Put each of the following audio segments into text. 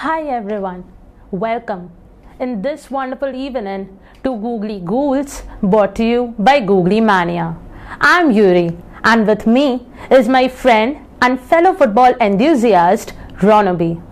Hi everyone, welcome in this wonderful evening to Googly Ghouls brought to you by Googly Mania. I'm Yuri and with me is my friend and fellow football enthusiast Ranabir.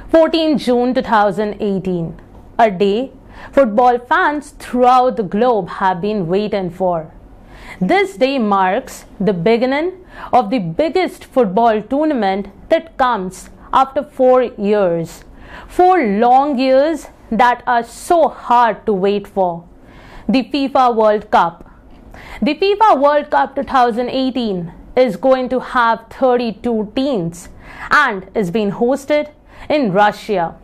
14 June 2018, a day football fans throughout the globe have been waiting for. This day marks the beginning of the biggest football tournament that comes after 4 years. 4 long years that are so hard to wait for. The FIFA World Cup. The FIFA World Cup 2018 is going to have 32 teams and is being hosted in Russia.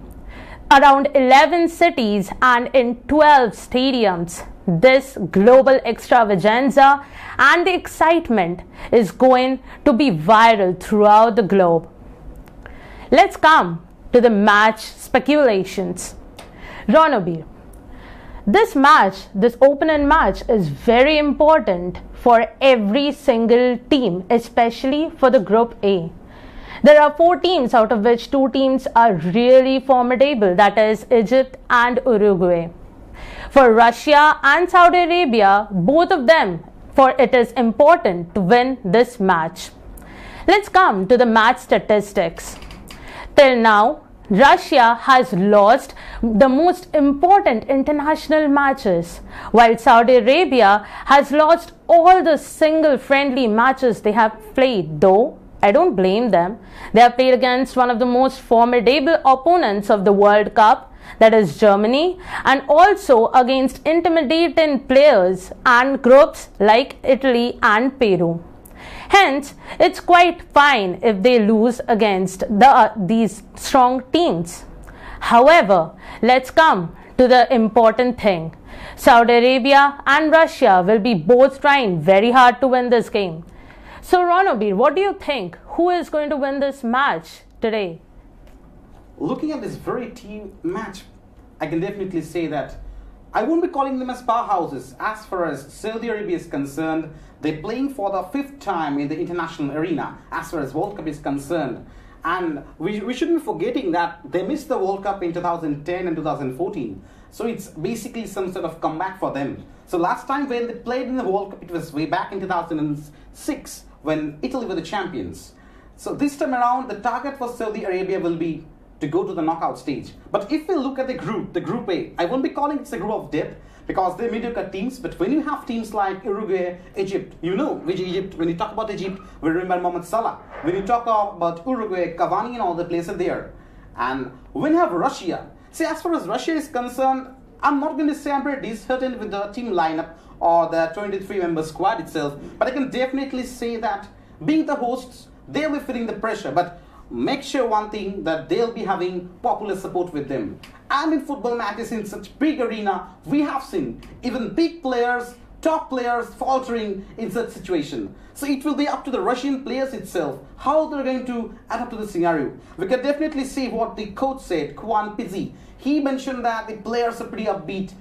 Around 11 cities and in 12 stadiums. This global extravaganza and the excitement is going to be viral throughout the globe. Let's come to the match speculations. Ranabir, this opening match is very important for every single team, especially for the Group A. There are 4 teams out of which 2 teams are really formidable, that is Egypt and Uruguay. For Russia and Saudi Arabia, both of them, for it is important to win this match. Let's come to the match statistics. Till now, Russia has lost the most important international matches, while Saudi Arabia has lost all the single friendly matches they have played, though I don't blame them. They have played against one of the most formidable opponents of the World Cup, that is Germany, and also against intimidating players and groups like Italy and Peru. Hence, it's quite fine if they lose against these strong teams. However, let's come to the important thing. Saudi Arabia and Russia will be both trying very hard to win this game. So Ranabir, what do you think? Who is going to win this match today? Looking at this very team match, I can definitely say that I won't be calling them as powerhouses. As far as Saudi Arabia is concerned, they're playing for the 5th time in the international arena as far as World Cup is concerned. And we shouldn't be forgetting that they missed the World Cup in 2010 and 2014. So it's basically some sort of comeback for them. So last time when they played in the World Cup, it was way back in 2006 when Italy were the champions. So this time around, the target for Saudi Arabia will be to go to the knockout stage. But if we look at the Group A, I won't be calling it a group of death because they're mediocre teams. But when you have teams like Uruguay, Egypt, you know which Egypt, when you talk about Egypt, we remember Mohamed Salah. When you talk about Uruguay, Cavani and all the places there. And when you have Russia, see, as far as Russia is concerned, I'm not going to say I'm very disheartened with the team lineup or the 23-member squad itself. But I can definitely say that being the hosts, they'll be feeling the pressure. But make sure one thing, that they'll be having popular support with them. And in football matches in such big arena, we have seen even big players, top players faltering in such situation. So it will be up to the Russian players itself how they're going to adapt to the scenario. We can definitely see what the coach said, Kwan Pizzi. He mentioned that the players are pretty upbeat.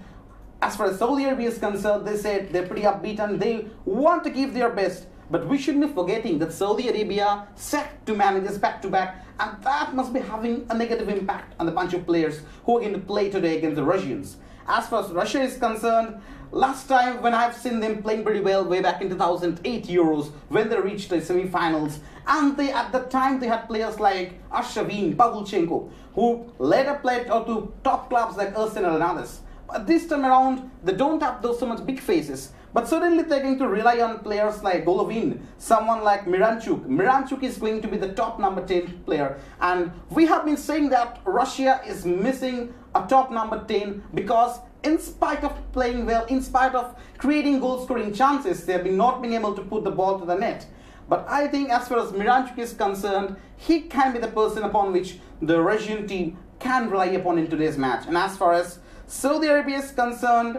As far as Saudi Arabia is concerned, they said they're pretty upbeat and they want to give their best. But we shouldn't be forgetting that Saudi Arabia set 2 managers back-to-back, and that must be having a negative impact on the bunch of players who are going to play today against the Russians. As far as Russia is concerned, last time when I've seen them playing pretty well way back in 2008 Euros when they reached the semi-finals, and at the time they had players like Arshavin, Pavlyuchenko, who later played to top clubs like Arsenal and others. But this time around, they don't have those so much big faces. But certainly they're going to rely on players like Golovin, someone like Miranchuk. Miranchuk is going to be the top number 10 player. And we have been saying that Russia is missing a top number 10 because in spite of playing well, in spite of creating goal-scoring chances, they have been not being able to put the ball to the net. But I think as far as Miranchuk is concerned, he can be the person upon which the Russian team can rely upon in today's match. And as far as Saudi Arabia is concerned,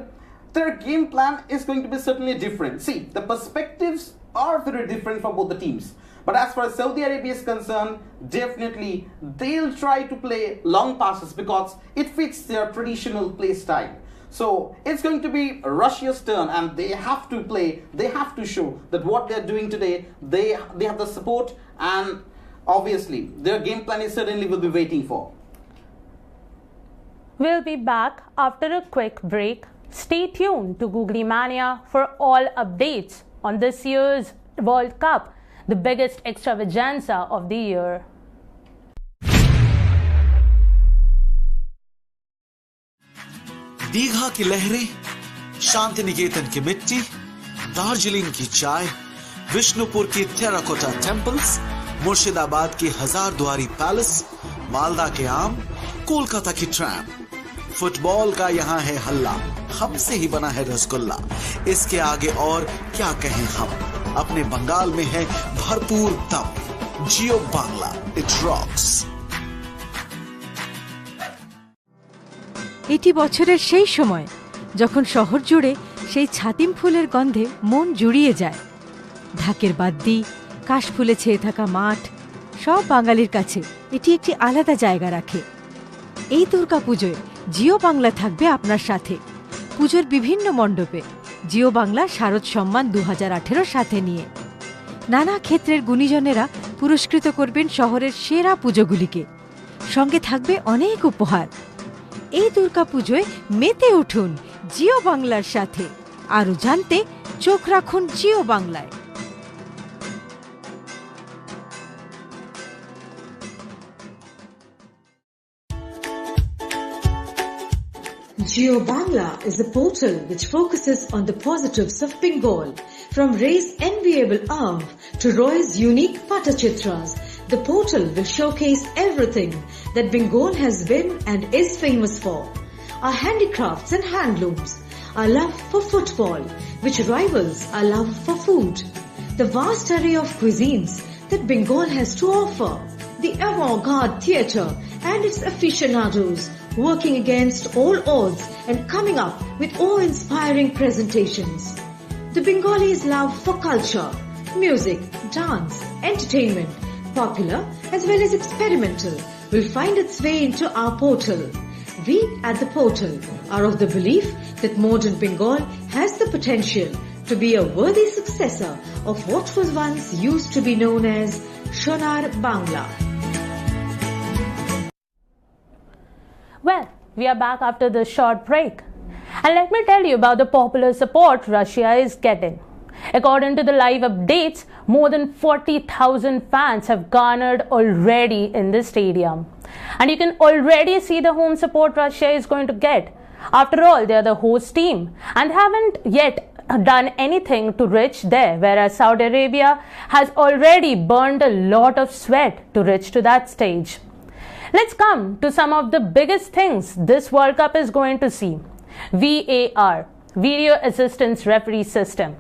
their game plan is going to be certainly different. See, the perspectives are very different for both the teams. But as far as Saudi Arabia is concerned, definitely they'll try to play long passes because it fits their traditional play style. So it's going to be Russia's turn and they have to play, they have to show that what they're doing today, they have the support and obviously their game plan is certainly will be waiting for. We'll be back after a quick break. Stay tuned to Googly Mania for all updates on this year's World Cup, the biggest extravaganza of the year. Digha की लहरें, शांति निकेतन की मिट्टी, दार्जिलिंग की चाय, विष्णुपुर की terracotta temples, Murshidabad की Hazarduari palace, Malda के आम, कोलकाता की ट्रैम। फुटबॉल का यहाँ है हल्ला, हमसे ही बना है रसगुल्ला। इसके आगे और क्या कहें हम, अपने बंगाल में है भरपूर दम। Jio Bangla, it rocks. এটি বছরের সেই সময় যখন শহর জুড়ে সেই ছাতিম ফুলের গন্ধে মন জুড়িয়ে যায়। ঢাকের বাদ্যি, কাশফুলে ছেয়ে থাকা মাঠ, সব বাঙালির কাছে এটি একটি আলাদা জায়গা রাখে। এই দুর্গাপুজোয় জিও বাংলা থাকবে আপনার সাথে। পুজোর বিভিন্ন মণ্ডপে জিও বাংলা শারদ সম্মান 2018 সাথে নিয়ে নানা ক্ষেত্রের গুণীজনেরা পুরস্কৃত করবেন শহরের সেরা পুজোগুলিকে। সঙ্গে থাকবে অনেক উপহার। এই দুর্গাপুজোয় মেতে উঠুন জিও বাংলার সাথে। আরও জানতে চোখ রাখুন জিও বাংলায়। Geo Bangla is a portal which focuses on the positives of Bengal, from Ray's enviable arm to Roy's unique Bhattachitras. The portal will showcase everything that Bengal has been and is famous for. Our handicrafts and handlooms, our love for football, which rivals our love for food, the vast array of cuisines that Bengal has to offer, the avant-garde theatre and its aficionados working against all odds and coming up with awe-inspiring presentations. The Bengalis' love for culture, music, dance, entertainment, popular as well as experimental, will find its way into our portal. We at the portal are of the belief that modern Bengal has the potential to be a worthy successor of what was once used to be known as Sonar Bangla. Well, we are back after this short break. And let me tell you about the popular support Russia is getting. According to the live updates, more than 40,000 fans have garnered already in the stadium. And you can already see the home support Russia is going to get. After all, they are the host team and haven't yet done anything to reach there, whereas Saudi Arabia has already burned a lot of sweat to reach to that stage. Let's come to some of the biggest things this World Cup is going to see. VAR, Video Assistance Referee System.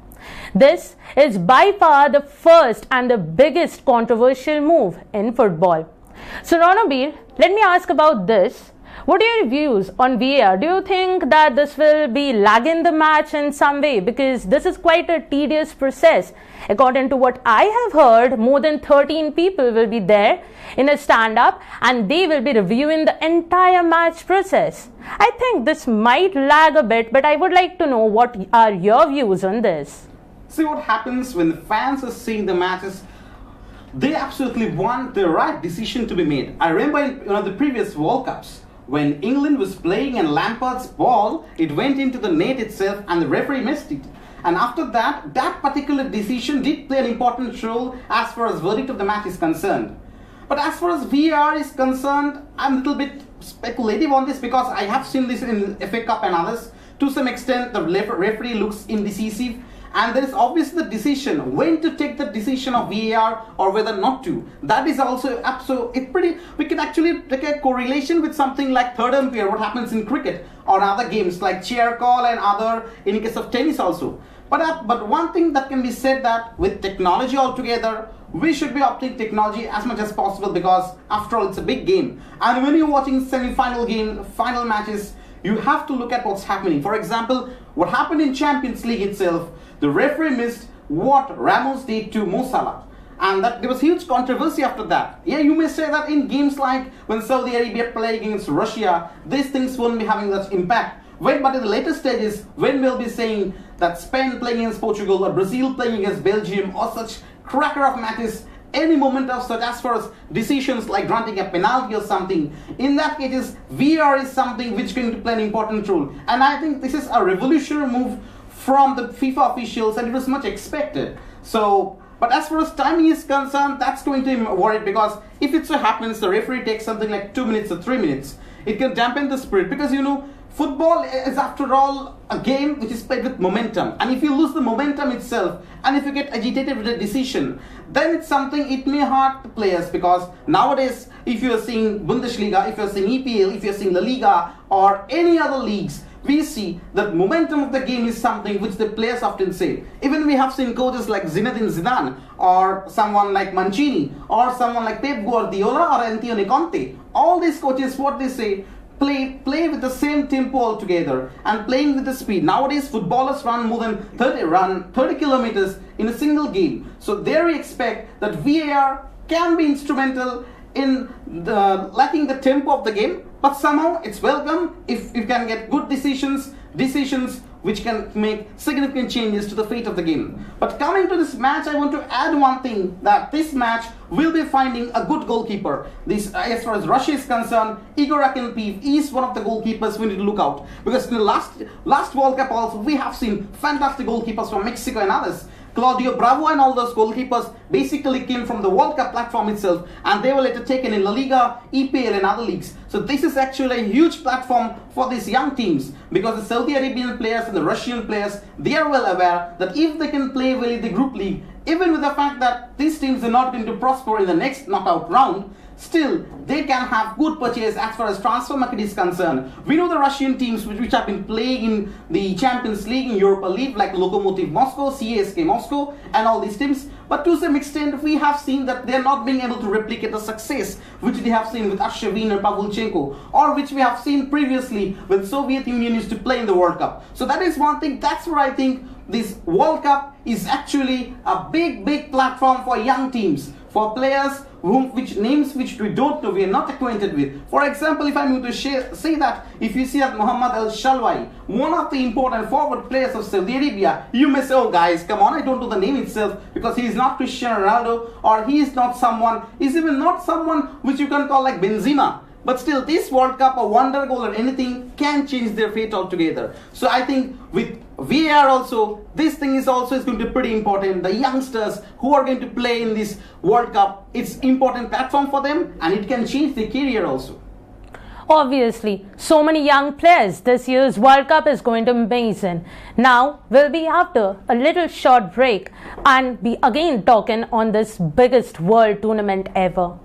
This is by far the first and the biggest controversial move in football. So Ranabir, let me ask about this. What are your views on VAR? Do you think that this will be lagging the match in some way? Because this is quite a tedious process. According to what I have heard, more than 13 people will be there in a stand-up and they will be reviewing the entire match process. I think this might lag a bit, but I would like to know what are your views on this. See what happens when the fans are seeing the matches. They absolutely want the right decision to be made. I remember in the previous World Cups, when England was playing and Lampard's ball, it went into the net itself and the referee missed it. And after that, that particular decision did play an important role as far as verdict of the match is concerned. But as far as VAR is concerned, I'm a little bit speculative on this because I have seen this in FA Cup and others. To some extent, the referee looks indecisive. And there is obviously the decision when to take the decision of VAR or whether not to. That is also we can actually take a correlation with something like third umpire, what happens in cricket or other games like chair call and other in case of tennis also. But one thing that can be said that with technology altogether, we should be opting technology as much as possible because after all it's a big game. And when you're watching semi-final game, final matches, you have to look at what's happening. For example, what happened in Champions League itself, the referee missed what Ramos did to Mo Salah. And that there was huge controversy after that. Yeah, you may say that in games like when Saudi Arabia play against Russia, these things won't be having that impact. But in the later stages, when we'll be saying that Spain playing against Portugal or Brazil playing against Belgium or such cracker of matches, any moment of such as far as decisions like granting a penalty or something, in that case VAR is something which is going to play an important role. And I think this is a revolutionary move from the FIFA officials, and it was much expected. So, but as far as timing is concerned, that's going to be worried, because if it so happens the referee takes something like 2 minutes or 3 minutes, it can dampen the spirit, because football is after all a game which is played with momentum, and if you lose the momentum itself, and if you get agitated with a decision, then it's something, it may hurt the players, because nowadays if you are seeing Bundesliga, if you are seeing EPL, if you are seeing La Liga or any other leagues, we see that momentum of the game is something which the players often say. Even we have seen coaches like Zinedine Zidane, or someone like Mancini, or someone like Pep Guardiola or Antonio Conte. All these coaches, what they say, play with the same tempo altogether, and playing with the speed. Nowadays footballers run more than 30 kilometers in a single game. So there we expect that VAR can be instrumental in lacking the tempo of the game, but somehow it's welcome if you can get good decisions which can make significant changes to the fate of the game. But coming to this match, I want to add one thing, that this match will be finding a good goalkeeper. This, as far as Russia is concerned, Igor Akinpiev is one of the goalkeepers we need to look out, because in the last World Cup also we have seen fantastic goalkeepers from Mexico and others. Claudio Bravo and all those goalkeepers basically came from the World Cup platform itself, and they were later taken in La Liga, EPL and other leagues. So this is actually a huge platform for these young teams, because the Saudi Arabian players and the Russian players, they are well aware that if they can play well in the group league, even with the fact that these teams are not going to prosper in the next knockout round, still they can have good purchase as far as transfer market is concerned. We know the Russian teams which have been playing in the Champions League, in Europa League, like Lokomotiv Moscow, CSK Moscow and all these teams, but to some extent we have seen that they are not being able to replicate the success which they have seen with Arshavin or Pavlyuchenko, or which we have seen previously when Soviet Union used to play in the World Cup. So that is one thing. That's where I think this World Cup is actually a big platform for young teams, for players which names which we don't know, we are not acquainted with. For example, if I'm going to say that, if you see that Mohammad Al Shalwai, one of the important forward players of Saudi Arabia, you may say, oh guys, come on, I don't know the name itself, because he is not Cristiano Ronaldo, or he is not someone, he's even not someone which you can call like Benzema. But still, this World Cup, a wonder goal or anything, can change their fate altogether. So I think with VAR also, this thing is also going to be pretty important. The youngsters who are going to play in this World Cup, it's important platform for them, and it can change their career also. Obviously, so many young players. This year's World Cup is going to be amazing. Now, we'll be after a little short break and be again talking on this biggest world tournament ever.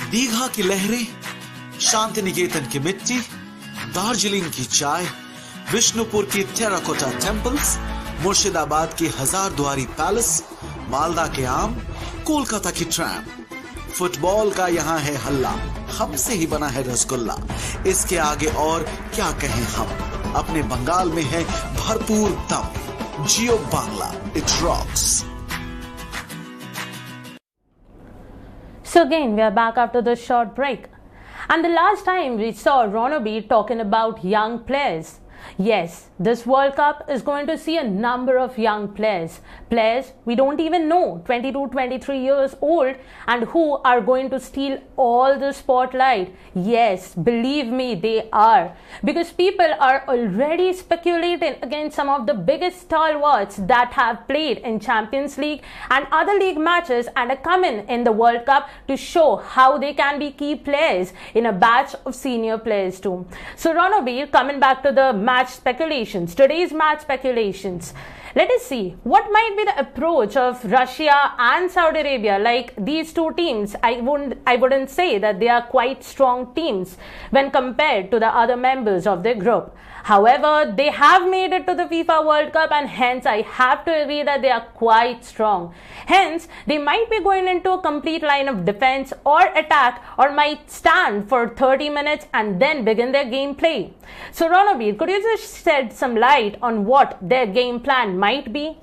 Digha की लहरें, शांति निकेतन की मिट्टी, दार्जिलिंग की चाय, विष्णुपुर की terracotta temples, Murshidabad की Hazarduari palace, Malda के आम, कोलकाता की ट्रैम। फुटबॉल का यहाँ है हल्ला, हमसे ही बना है रसगुल्ला। इसके आगे और क्या कहें हम, अपने बंगाल में है भरपूर दम। Jio Bangla, it rocks. So again, we are back after this short break. And the last time we saw Ranabir talking about young players. Yes, this World Cup is going to see a number of young players. Players we don't even know, 22, 23 years old, and who are going to steal all the spotlight. Yes, believe me, they are. Because people are already speculating against some of the biggest stalwarts that have played in Champions League and other league matches and are coming in the World Cup to show how they can be key players in a batch of senior players too. So Ranabir, coming back to the match speculations, today's match speculations. Let us see what might be the approach of Russia and Saudi Arabia. Like these two teams, I wouldn't say that they are quite strong teams when compared to the other members of their group. However, they have made it to the FIFA World Cup, and hence I have to agree that they are quite strong. Hence, they might be going into a complete line of defense or attack, or might stand for 30 minutes and then begin their gameplay. So Ranabir, could you just shed some light on what their game plan might be?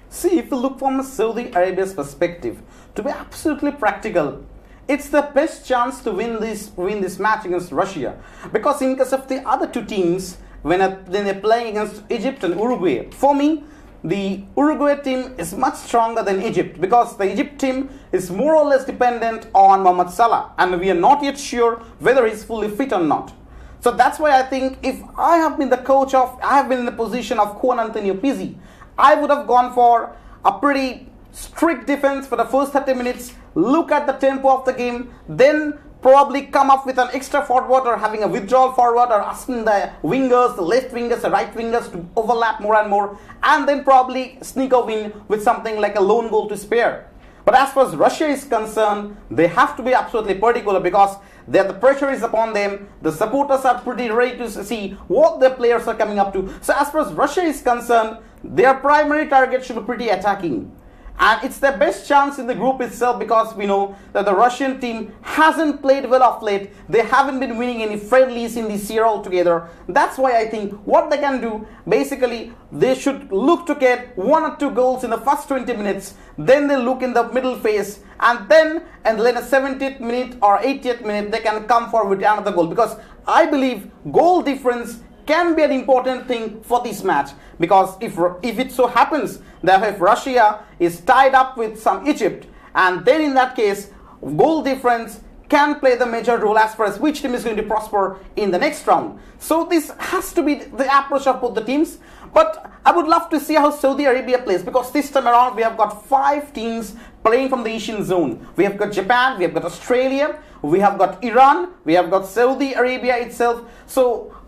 See, if you look from Saudi Arabia's perspective, to be absolutely practical, it's the best chance to win this match against Russia, because in case of the other two teams, when they're playing against Egypt and Uruguay, for me, the Uruguay team is much stronger than Egypt, because the Egypt team is more or less dependent on Mohamed Salah, and we are not yet sure whether he's fully fit or not. So that's why I think if I have been in the position of Juan Antonio Pizzi, I would have gone for a pretty strict defense for the first 30 minutes, look at the tempo of the game, then probably come up with an extra forward or having a withdrawal forward, or asking the wingers, the left wingers, the right wingers to overlap more and more, and then probably sneak a win with something like a lone goal to spare. But as far as Russia is concerned, they have to be absolutely particular, because the pressure is upon them. The supporters are pretty ready to see what their players are coming up to. So as far as Russia is concerned, their primary target should be pretty attacking. And it's their best chance in the group itself, because we know that the Russian team hasn't played well of late. They haven't been winning any friendlies in this year altogether. That's why I think what they can do, basically, they should look to get 1 or 2 goals in the first 20 minutes. Then they look in the middle phase, and then in the 70th minute or 80th minute, they can come forward with another goal. Because I believe goal difference can be an important thing for this match, because if it so happens that if Russia is tied up with some Egypt, and then in that case goal difference can play the major role as far as which team is going to prosper in the next round. So this has to be the approach of both the teams. But I would love to see how Saudi Arabia plays, because this time around we have got 5 teams playing from the Asian zone. We have got Japan, we have got Australia, we have got Iran, we have got Saudi Arabia itself,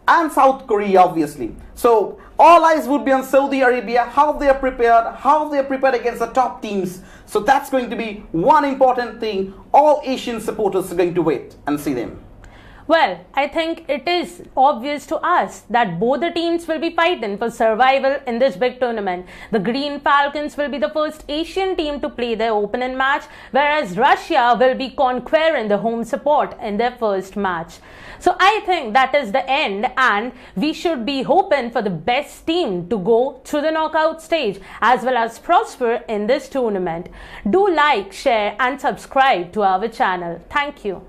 and South Korea, obviously. So all eyes would be on Saudi Arabia, how they are prepared against the top teams. So that's going to be one important thing all Asian supporters are going to wait and see them. Well, I think it is obvious to us that both the teams will be fighting for survival in this big tournament. The Green Falcons will be the first Asian team to play their opening match, whereas Russia will be conquering the home support in their first match. So I think that is the end, and we should be hoping for the best team to go through the knockout stage as well as prosper in this tournament. Do like, share and subscribe to our channel. Thank you.